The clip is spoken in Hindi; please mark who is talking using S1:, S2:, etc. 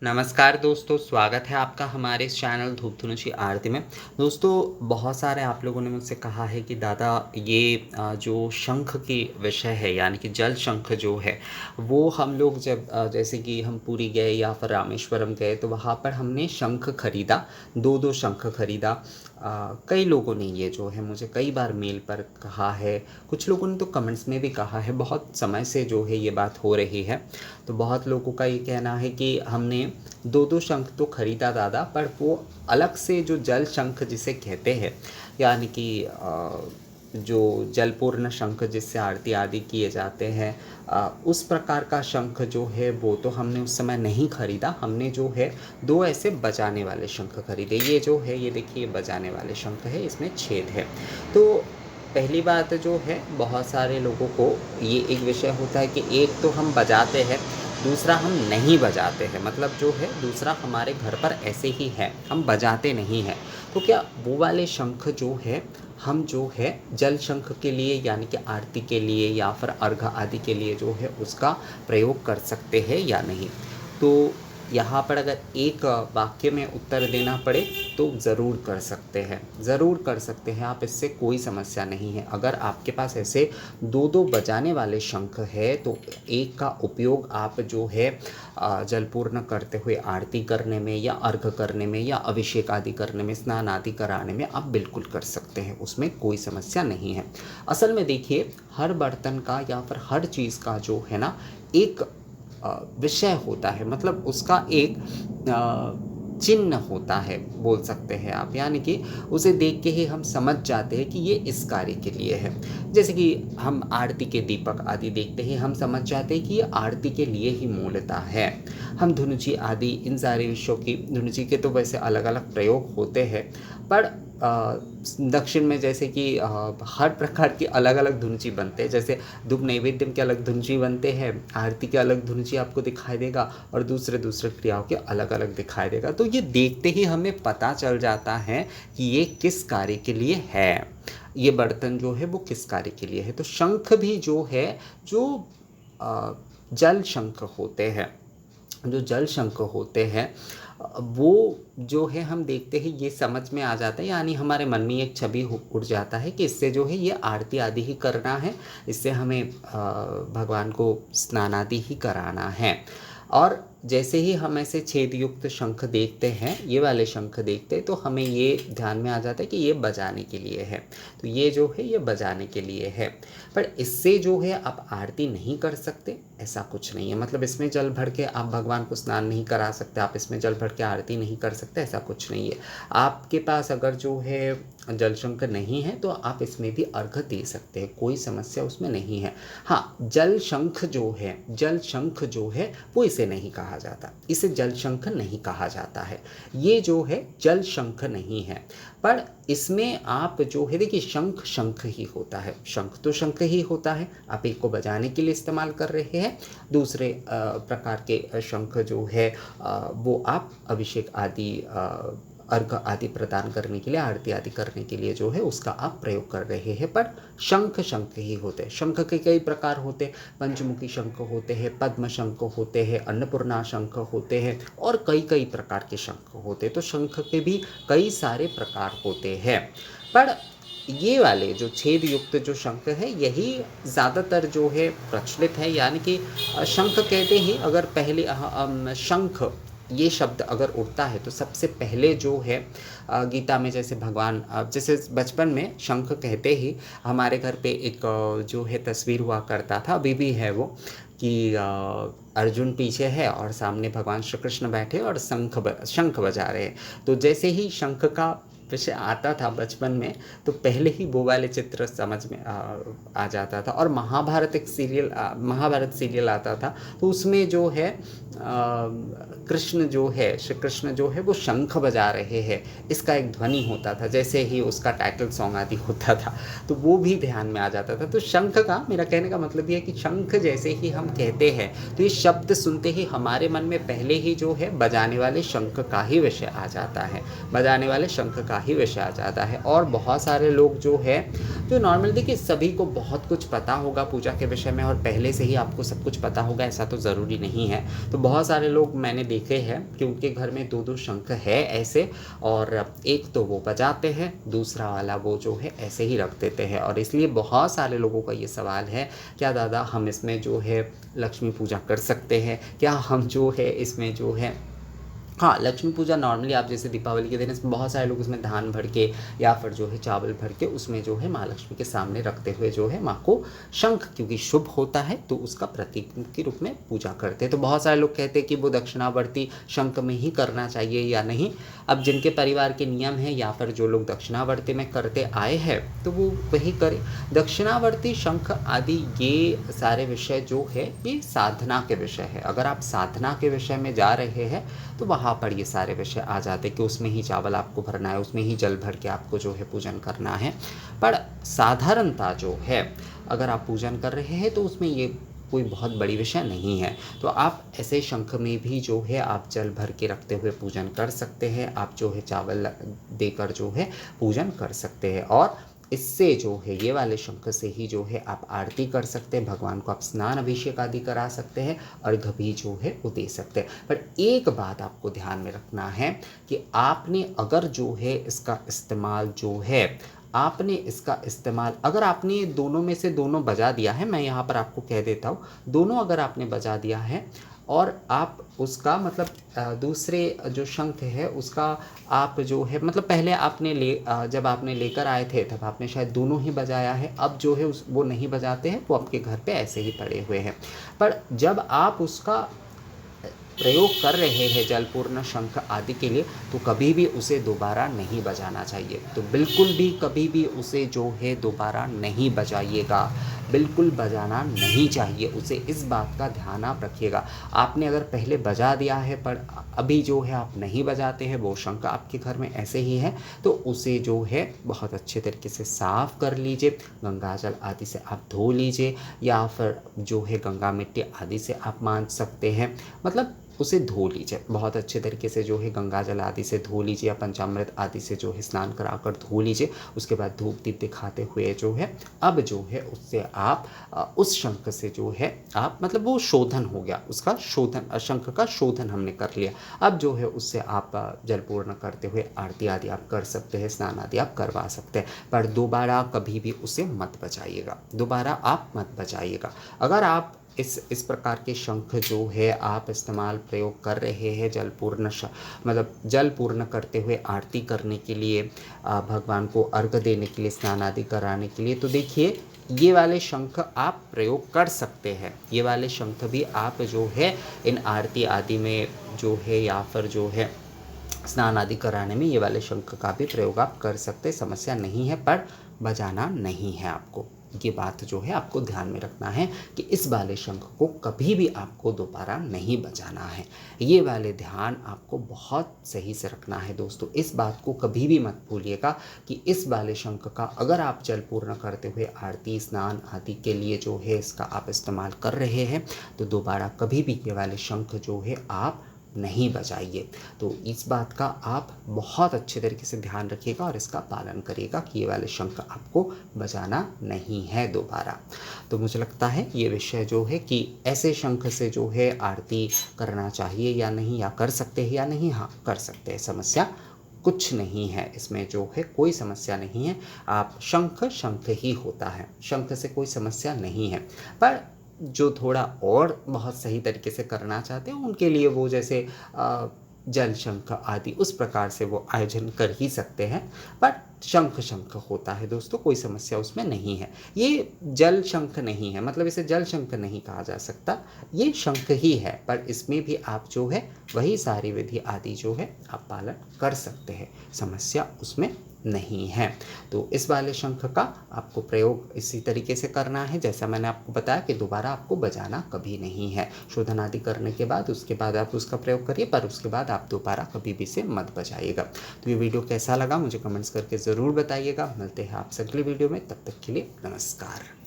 S1: नमस्कार दोस्तों, स्वागत है आपका हमारे इस चैनल धूप धुनुची आरती में। दोस्तों, बहुत सारे आप लोगों ने मुझसे कहा है कि दादा ये जो शंख की विषय है यानी कि जल शंख जो है वो हम लोग जब जैसे कि हम पुरी गए या फिर रामेश्वरम गए तो वहाँ पर हमने शंख खरीदा, दो शंख खरीदा। कई लोगों ने ये जो है मुझे कई बार मेल पर कहा है, कुछ लोगों ने तो कमेंट्स में भी कहा है। बहुत समय से जो है ये बात हो रही है, तो बहुत लोगों का ये कहना है कि हमने दो शंख तो खरीदा दादा, पर वो अलग से जो जल शंख जिसे कहते हैं यानी कि जो जलपूर्ण शंख जिससे आरती आदि किए जाते हैं, उस प्रकार का शंख जो है वो तो हमने उस समय नहीं खरीदा। हमने जो है दो ऐसे बजाने वाले शंख खरीदे। ये जो है, ये देखिए, ये बजाने वाले शंख है, इसमें छेद है। तो पहली बात जो है, बहुत सारे लोगों को ये एक विषय होता है कि एक तो हम बजाते हैं, दूसरा हम नहीं बजाते हैं। मतलब जो है दूसरा हमारे घर पर ऐसे ही है, हम बजाते नहीं हैं। तो क्या वो वाले शंख जो है हम जो है जल शंख के लिए यानी कि आरती के लिए या फिर अर्घ आदि के लिए जो है उसका प्रयोग कर सकते हैं या नहीं? तो यहाँ पर अगर एक वाक्य में उत्तर देना पड़े तो ज़रूर कर सकते हैं, ज़रूर कर सकते हैं आप, इससे कोई समस्या नहीं है। अगर आपके पास ऐसे दो बजाने वाले शंख है तो एक का उपयोग आप जो है जलपूर्ण करते हुए आरती करने में या अर्घ करने में या अभिषेक आदि करने में, स्नान आदि कराने में आप बिल्कुल कर सकते हैं, उसमें कोई समस्या नहीं है। असल में देखिए, हर बर्तन का या फिर हर चीज़ का जो है ना एक विषय होता है, मतलब उसका एक चिन्ह होता है, बोल सकते हैं आप। यानी कि उसे देख के ही हम समझ जाते हैं कि ये इस कार्य के लिए है। जैसे कि हम आरती के दीपक आदि देखते हैं, हम समझ जाते हैं कि ये आरती के लिए ही मूलतः है। हम धुनुची आदि, इन सारे विषयों की, धुनुची के तो वैसे अलग अलग प्रयोग होते हैं, पर दक्षिण में जैसे कि हर प्रकार की अलग अलग धुनुची बनते हैं। जैसे धूप नैवेद्य के अलग धुनुची बनते हैं, आरती के अलग धुनुची आपको दिखाई देगा और दूसरे क्रियाओं के अलग अलग दिखाई देगा। तो ये देखते ही हमें पता चल जाता है कि ये किस कार्य के लिए है, ये बर्तन जो है वो किस कार्य के लिए है। तो शंख भी जो है, जो जल शंख होते हैं, जो जल शंख होते हैं वो जो है हम देखते हैं, ये समझ में आ जाता है, यानी हमारे मन में एक छवि उड़ जाता है कि इससे जो है ये आरती आदि ही करना है, इससे हमें भगवान को स्नान आदि ही कराना है। और जैसे ही हम ऐसे छेद युक्त शंख देखते हैं, ये वाले शंख देखते हैं, तो हमें ये ध्यान में आ जाता है कि ये बजाने के लिए है। तो ये जो है ये बजाने के लिए है, पर इससे जो है आप आरती नहीं कर सकते, ऐसा कुछ नहीं है। मतलब इसमें जल भर के आप भगवान को स्नान नहीं करा सकते, आप इसमें जल भर के आरती नहीं कर सकते, ऐसा कुछ नहीं है। आपके पास अगर जो है जल शंख नहीं है तो आप इसमें भी अर्घ दे सकते हैं, कोई समस्या उसमें नहीं है। हाँ, जल शंख जो है वो इसे नहीं कहा जाता, इसे जल शंख नहीं कहा जाता है। ये जो है जल शंख नहीं है, पर इसमें आप जो है, देखिए, शंख शंख ही होता है, शंख तो शंख ही होता है। आप एक को बजाने के लिए इस्तेमाल कर रहे हैं, दूसरे प्रकार के शंख जो है वो आप अभिषेक आदि, अर्घ आदि प्रदान करने के लिए, आरती आदि करने के लिए जो है उसका आप प्रयोग कर रहे हैं। पर शंख शंख ही होते हैं। शंख के कई प्रकार होते हैं, पंचमुखी शंख होते हैं, पद्म शंख होते हैं, अन्नपूर्णा शंख होते हैं और कई प्रकार के शंख होते हैं। तो शंख के भी कई सारे प्रकार होते हैं, पर ये वाले जो छेद युक्त जो शंख है यही ज़्यादातर जो है प्रचलित है। यानी कि शंख कहते ही अगर पहले शंख ये शब्द अगर उठता है तो सबसे पहले जो है गीता में, जैसे भगवान, जैसे बचपन में शंख कहते ही हमारे घर पे एक जो है तस्वीर हुआ करता था, अभी भी है वो, कि अर्जुन पीछे है और सामने भगवान श्री कृष्ण बैठे और शंख बजा रहे हैं। तो जैसे ही शंख का विषय आता था बचपन में, तो पहले ही वो वाले चित्र समझ में आ जाता था। और महाभारत सीरियल आता था, तो उसमें जो है कृष्ण जो है, श्री कृष्ण जो है वो शंख बजा रहे हैं, इसका एक ध्वनि होता था, जैसे ही उसका टाइटल सॉन्ग आदि होता था, तो वो भी ध्यान में आ जाता था। तो शंख का, मेरा कहने का मतलब ये है कि शंख जैसे ही हम कहते हैं तो ये शब्द सुनते ही हमारे मन में पहले ही जो है बजाने वाले शंख का ही विषय आ जाता है, बजाने वाले शंख का ही विषय आ जाता है। और बहुत सारे लोग जो है, जो नॉर्मल देखिए सभी को बहुत कुछ पता होगा पूजा के विषय में और पहले से ही आपको सब कुछ पता होगा, ऐसा तो ज़रूरी नहीं है। तो बहुत सारे लोग मैंने देखे हैं कि उनके घर में 2-2 शंख है ऐसे, और एक तो वो बजाते हैं, दूसरा वाला वो जो है ऐसे ही रख देते हैं। और इसलिए बहुत सारे लोगों का ये सवाल है, क्या दादा हम इसमें जो है लक्ष्मी पूजा कर सकते हैं? क्या हम जो है इसमें जो है, हाँ, लक्ष्मी पूजा नॉर्मली आप जैसे दीपावली के दिन इसमें बहुत सारे लोग उसमें धान भर के या फिर जो है चावल भर के उसमें जो है माँ लक्ष्मी के सामने रखते हुए जो है माँ को शंख, क्योंकि शुभ होता है तो उसका प्रतीक के रूप में पूजा करते हैं। तो बहुत सारे लोग कहते हैं कि वो दक्षिणावर्ती शंख में ही करना चाहिए या नहीं। अब जिनके परिवार के नियम है या फिर जो लोग दक्षिणावर्ती में करते आए हैं तो वो वही करें। दक्षिणावर्ती शंख आदि ये सारे विषय जो है ये साधना के विषय है। अगर आप साधना के विषय में जा रहे हैं तो वहाँ पर ये सारे विषय आ जाते कि उसमें ही चावल आपको भरना है, उसमें ही जल भर के आपको जो है पूजन करना है। पर साधारणता जो है, अगर आप पूजन कर रहे हैं तो उसमें ये कोई बहुत बड़ी विषय नहीं है। तो आप ऐसे शंख में भी जो है आप जल भर के रखते हुए पूजन कर सकते हैं, आप जो है चावल देकर जो है पूजन कर सकते हैं। और इससे जो है ये वाले शंख से ही जो है आप आरती कर सकते हैं, भगवान को आप स्नान अभिषेक आदि करा सकते हैं, अर्घ भी जो है वो दे सकते हैं। पर एक बात आपको ध्यान में रखना है कि आपने अगर जो है इसका इस्तेमाल जो है, आपने इसका इस्तेमाल अगर आपने दोनों में से दोनों बजा दिया है, मैं यहाँ पर आपको कह देता हूँ, दोनों अगर आपने बजा दिया है और आप उसका मतलब दूसरे जो शंख है उसका आप जो है मतलब पहले आपने जब आपने लेकर आए थे तब आपने शायद दोनों ही बजाया है, अब जो है वो नहीं बजाते हैं, वो आपके घर पे ऐसे ही पड़े हुए हैं। पर जब आप उसका प्रयोग कर रहे हैं जलपूर्ण शंख आदि के लिए तो कभी भी उसे दोबारा नहीं बजाना चाहिए। तो बिल्कुल भी कभी भी उसे जो है दोबारा नहीं बजाइएगा, बिल्कुल बजाना नहीं चाहिए उसे, इस बात का ध्यान आप रखिएगा। आपने अगर पहले बजा दिया है पर अभी जो है आप नहीं बजाते हैं, वो शंख आपके घर में ऐसे ही है, तो उसे जो है बहुत अच्छे तरीके से साफ़ कर लीजिए, गंगा जल आदि से आप धो लीजिए, या फिर जो है गंगा मिट्टी आदि से आप मांज सकते हैं, मतलब उसे धो लीजिए बहुत अच्छे तरीके से, जो है गंगा जल आदि से धो लीजिए या पंचामृत आदि से जो है स्नान कराकर धो लीजिए। उसके बाद धूप दीप दिखाते हुए जो है अब जो है उससे आप उस शंख से जो है आप मतलब वो शोधन हो गया, उसका शोधन, शंख का शोधन हमने कर लिया। अब जो है उससे आप जलपूर्ण करते हुए आरती आदि आप कर सकते हैं, स्नान आदि आप करवा सकते हैं। पर दोबारा कभी भी उसे मत बचाइएगा, दोबारा आप मत बचाइएगा। अगर आप इस प्रकार के शंख जो है आप इस्तेमाल प्रयोग कर रहे हैं जलपूर्ण मतलब जल पूर्ण करते हुए आरती करने के लिए, भगवान को अर्घ देने के लिए, स्नान आदि कराने के लिए, तो देखिए ये वाले शंख आप प्रयोग कर सकते हैं। ये वाले शंख भी आप जो है इन आरती आदि में जो है या फिर जो है स्नान आदि कराने में ये वाले शंख का भी प्रयोग आप कर सकते हैं, समस्या नहीं है, पर बजाना नहीं है आपको। ये बात जो है आपको ध्यान में रखना है कि इस वाले शंख को कभी भी आपको दोबारा नहीं बजाना है। ये वाले ध्यान आपको बहुत सही से रखना है दोस्तों, इस बात को कभी भी मत भूलिएगा कि इस वाले शंख का अगर आप जल पूर्ण करते हुए आरती स्नान आदि के लिए जो है इसका आप इस्तेमाल कर रहे हैं तो दोबारा कभी भी ये वाले शंख जो है आप नहीं बजाइए। तो इस बात का आप बहुत अच्छे तरीके से ध्यान रखिएगा और इसका पालन करिएगा कि ये वाले शंख आपको बजाना नहीं है दोबारा। तो मुझे लगता है ये विषय जो है कि ऐसे शंख से जो है आरती करना चाहिए या नहीं, या कर सकते हैं या नहीं, हाँ कर सकते हैं, समस्या कुछ नहीं है इसमें, जो है कोई समस्या नहीं है। आप शंख शंख ही होता है, शंख से कोई समस्या नहीं है। पर जो थोड़ा और बहुत सही तरीके से करना चाहते हैं उनके लिए वो जैसे जल शंख आदि उस प्रकार से वो आयोजन कर ही सकते हैं। बट शंख शंख होता है दोस्तों, कोई समस्या उसमें नहीं है। ये जल शंख नहीं है, मतलब इसे जल शंख नहीं कहा जा सकता, ये शंख ही है। पर इसमें भी आप जो है वही सारी विधि आदि जो है आप पालन कर सकते हैं, समस्या उसमें नहीं है। तो इस वाले शंख का आपको प्रयोग इसी तरीके से करना है जैसा मैंने आपको बताया कि दोबारा आपको बजाना कभी नहीं है। शोधन आदि करने के बाद उसके बाद आप उसका प्रयोग करिए, पर उसके बाद आप दोबारा कभी भी इसे मत बजाइएगा। तो ये वीडियो कैसा लगा मुझे कमेंट्स करके ज़रूर बताइएगा। मिलते हैं आपसे अगली वीडियो में, तब तक के लिए नमस्कार।